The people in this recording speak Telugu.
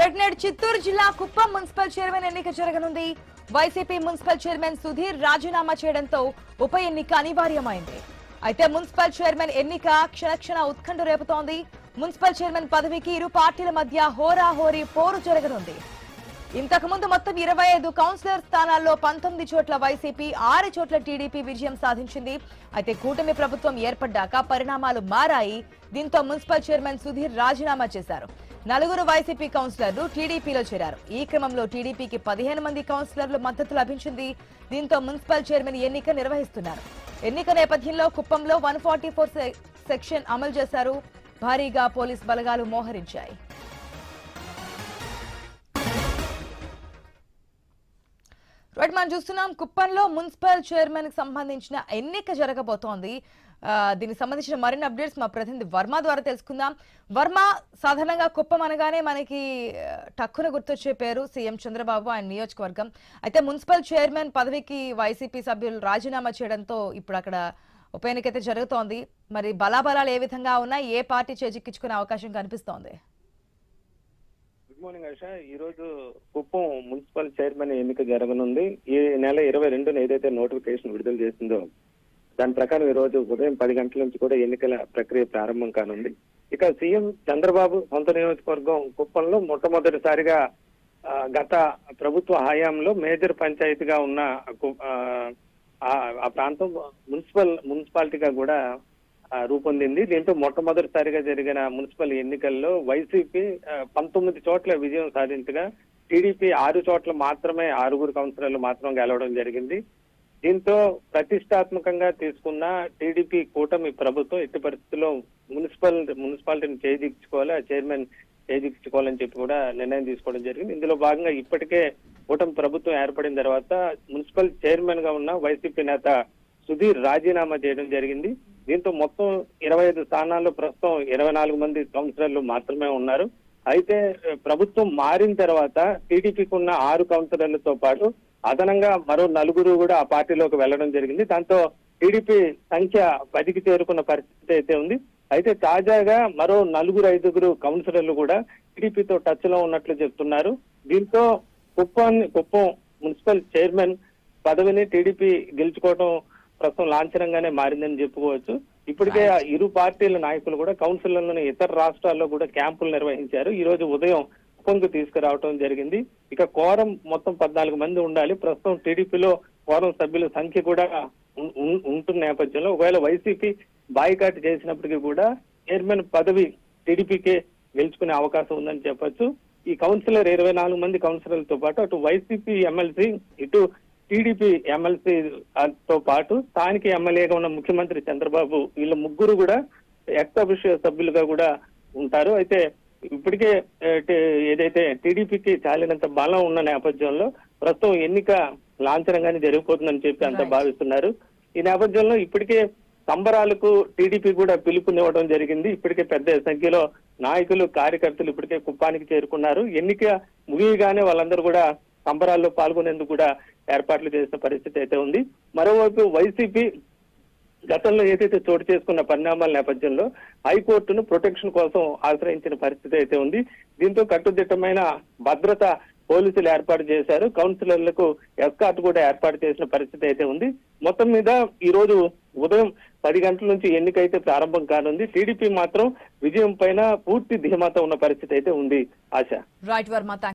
రైట్ నేడు చిత్తూరు జిల్లా కుప్పం మున్సిపల్ చైర్మన్ ఎన్నిక జరగనుంది. వైసీపీ మున్సిపల్ చైర్మన్ సుధీర్ రాజీనామా చేయడంతో ఉప ఎన్నిక అనివార్యమైంది. అయితే మున్సిపల్ చైర్మన్ ఎన్నిక క్షణక్షణ ఉత్కంఠ రేపుతోంది. మున్సిపల్ చైర్మన్ పదవికి ఇరు పార్టీల మధ్య హోరాహోరీ పోరు జరగనుంది. ఇంతకుముందు మొత్తం 25 కౌన్సిలర్ స్థానాల్లో 19 చోట్ల వైసీపీ, 6 చోట్ల టీడీపీ విజయం సాధించింది. అయితే కూటమి ప్రభుత్వం ఏర్పడ్డాక పరిణామాలు మారాయి. దీంతో మున్సిపల్ చైర్మన్ సుధీర్ రాజీనామా చేశారు. 4 వైసీపీ కౌన్సిలర్లు టీడీపీలో చేరారు. ఈ క్రమంలో టీడీపీకి 15 మంది కౌన్సిలర్లు మద్దతు లభించింది. దీంతో మున్సిపల్ చైర్మన్ ఎన్నిక నిర్వహిస్తున్నారు. ఎన్నిక నేపథ్యంలో కుప్పంలో 144 సెక్షన్ అమలు చేశారు. భారీగా పోలీస్ బలగాలు మోహరించాయి. మనం చూస్తున్నాం కుప్పంలో మున్సిపల్ చైర్మన్ కి సంబంధించిన ఎన్నిక జరగబోతోంది. దీనికి సంబంధించిన మరిన్ని అప్డేట్స్ మా ప్రతినిధి వర్మ ద్వారా తెలుసుకుందాం. వర్మ, సాధారణంగా కుప్పం అనగానే మనకి టక్కున గుర్తొచ్చే పేరు సీఎం చంద్రబాబు, ఆయన నియోజకవర్గం. అయితే మున్సిపల్ చైర్మన్ పదవికి వైసీపీ సభ్యులు రాజీనామా చేయడంతో ఇప్పుడు అక్కడ ఉప ఎన్నిక అయితే జరుగుతోంది. మరి బలాబలాలు ఏ విధంగా ఉన్నాయి, ఏ పార్టీ చేజిక్కించుకునే అవకాశం కనిపిస్తోంది? Good morning ASHA. ఈ రోజు కుప్పం మున్సిపల్ చైర్మన్ ఎన్నిక జరగనుంది. ఈ నెల 22న ఏదైతే నోటిఫికేషన్ విడుదల చేసిందో దాని ప్రకారం ఈ రోజు ఉదయం 10 గంటల నుంచి కూడా ఎన్నికల ప్రక్రియ ప్రారంభం కానుంది. ఇక సీఎం చంద్రబాబు సొంత నియోజకవర్గం కుప్పంలో మొట్టమొదటిసారిగా గత ప్రభుత్వ హయాంలో మేజర్ పంచాయతీగా ఉన్న ఆ ప్రాంతం మున్సిపాలిటీగా కూడా రూపొందింది. దీంతో మొట్టమొదటిసారిగా జరిగిన మున్సిపల్ ఎన్నికల్లో వైసీపీ 19 చోట్ల విజయం సాధించగా టీడీపీ 6 చోట్ల మాత్రమే 6 కౌన్సిలర్లు మాత్రం గెలవడం జరిగింది. దీంతో ప్రతిష్టాత్మకంగా తీసుకున్న టీడీపీ కూటమి ప్రభుత్వం ఎట్టి పరిస్థితుల్లో మున్సిపాలిటీని చేజిక్కించుకోవాలి, ఆ చైర్మన్ చేజిక్కించుకోవాలని చెప్పి కూడా నిర్ణయం తీసుకోవడం జరిగింది. ఇందులో భాగంగా ఇప్పటికే కూటమి ప్రభుత్వం ఏర్పడిన తర్వాత మున్సిపల్ చైర్మన్ గా ఉన్న వైసీపీ నేత సుధీర్ రాజీనామా చేయడం జరిగింది. దీంతో మొత్తం 25 స్థానాల్లో ప్రస్తుతం 24 మంది కౌన్సిలర్లు మాత్రమే ఉన్నారు. అయితే ప్రభుత్వం మారిన తర్వాత టీడీపీకి ఉన్న 6 కౌన్సిలర్లతో పాటు అదనంగా మరో 4 కూడా ఆ పార్టీలోకి వెళ్లడం జరిగింది. దాంతో టీడీపీ సంఖ్య 10కి చేరుకున్న పరిస్థితి అయితే ఉంది. అయితే తాజాగా మరో 4-5 కౌన్సిలర్లు కూడా టీడీపీతో టచ్ లో ఉన్నట్లు చెప్తున్నారు. దీంతో కుప్పం మున్సిపల్ చైర్మన్ పదవిని టీడీపీ గెలుచుకోవడం ప్రస్తుతం లాంఛనంగానే మారిందని చెప్పుకోవచ్చు. ఇప్పటికే ఇరు పార్టీల నాయకులు కూడా కౌన్సిలర్లను ఇతర రాష్ట్రాల్లో కూడా క్యాంపులు నిర్వహించారు. ఈ రోజు ఉదయం కుప్పంకు తీసుకురావడం జరిగింది. ఇక కోరం మొత్తం 14 మంది ఉండాలి. ప్రస్తుతం టీడీపీలో కోరం సభ్యుల సంఖ్య కూడా ఉంటున్న నేపథ్యంలో ఒకవేళ వైసీపీ బాయ్కాట్ చేసినప్పటికీ కూడా చైర్మన్ పదవి టీడీపీకే గెలుచుకునే అవకాశం ఉందని చెప్పొచ్చు. ఈ కౌన్సిలర్ 24 మంది కౌన్సిలర్లతో పాటు అటు వైసీపీ ఎమ్మెల్సీ, ఇటు టీడీపీ ఎమ్మెల్సీ తో పాటు స్థానిక ఎమ్మెల్యేగా ఉన్న ముఖ్యమంత్రి చంద్రబాబు, వీళ్ళ 3 కూడా ఎక్స్ సభ్యులుగా కూడా ఉంటారు. అయితే ఇప్పటికే ఏదైతే టీడీపీకి చాలినంత బలం ఉన్న నేపథ్యంలో ప్రస్తుతం ఎన్నిక లాంఛనంగానే జరిగిపోతుందని చెప్పి అంతా భావిస్తున్నారు. ఈ నేపథ్యంలో ఇప్పటికే సంబరాలకు టీడీపీ కూడా పిలుపునివ్వడం జరిగింది. ఇప్పటికే పెద్ద సంఖ్యలో నాయకులు, కార్యకర్తలు ఇప్పటికే కుప్పానికి చేరుకున్నారు. ఎన్నిక ముగియగానే వాళ్ళందరూ కూడా సంబరాల్లో పాల్గొనేందుకు కూడా ఏర్పాట్లు చేసిన పరిస్థితి అయితే ఉంది. మరోవైపు వైసీపీ గతంలో ఏదైతే చోటు చేసుకున్న పరిణామాల నేపథ్యంలో హైకోర్టును ప్రొటెక్షన్ కోసం ఆశ్రయించిన పరిస్థితి అయితే ఉంది. దీంతో కట్టుదిట్టమైన భద్రత పోలీసులు ఏర్పాటు చేశారు. కౌన్సిలర్లకు ఎస్కార్ట్ కూడా ఏర్పాటు చేసిన పరిస్థితి అయితే ఉంది. మొత్తం మీద ఈ రోజు ఉదయం 10 గంటల నుంచి ఎన్నిక అయితే ప్రారంభం కానుంది. టీడీపీ మాత్రం విజయం పైన పూర్తి ధీమాతో ఉన్న పరిస్థితి అయితే ఉంది. ఆశ. రైట్ వర్మ.